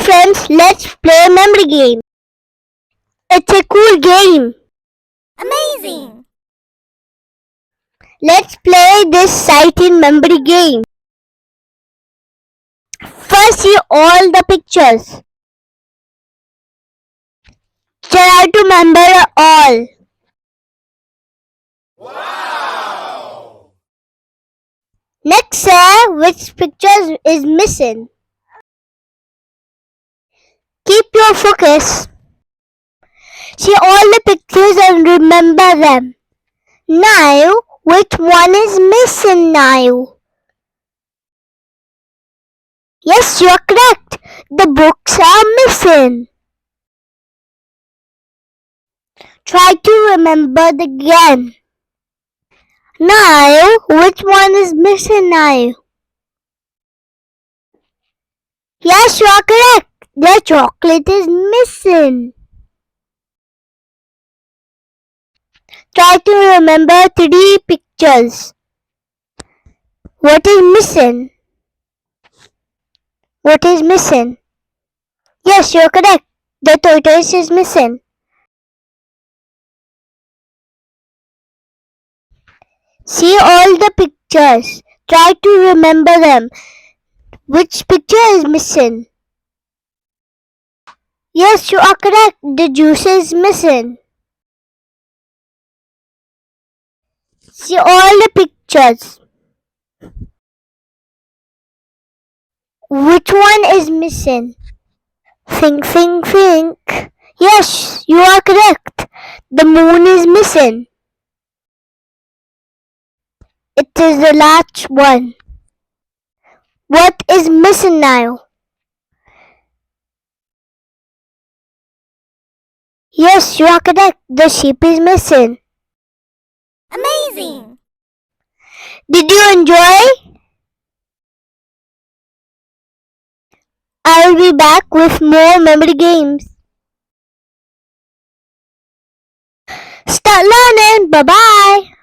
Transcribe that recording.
friends, let's play a memory game. It's a cool game. Amazing! Let's play this sighting memory game. First, see all the pictures. Try to remember all. Wow! Next, say which picture is missing. Keep your focus. See all the pictures and remember them. Now, which one is missing now? Yes, you are correct. The books are missing. Try to remember again. Now, which one is missing now? Yes, you are correct. The chocolate is missing. Try to remember 3 pictures. What is missing? What is missing? Yes, you are correct. The tortoise is missing. See all the pictures. Try to remember them. Which picture is missing? Yes, you are correct. The juice is missing. See all the pictures. Which one is missing? Think, think, think. Yes, you are correct. The moon is missing. It is the last one. What is missing now? Yes, you are correct. The sheep is missing. Amazing! Did you enjoy? I'll be back with more memory games. Start learning. Bye-bye.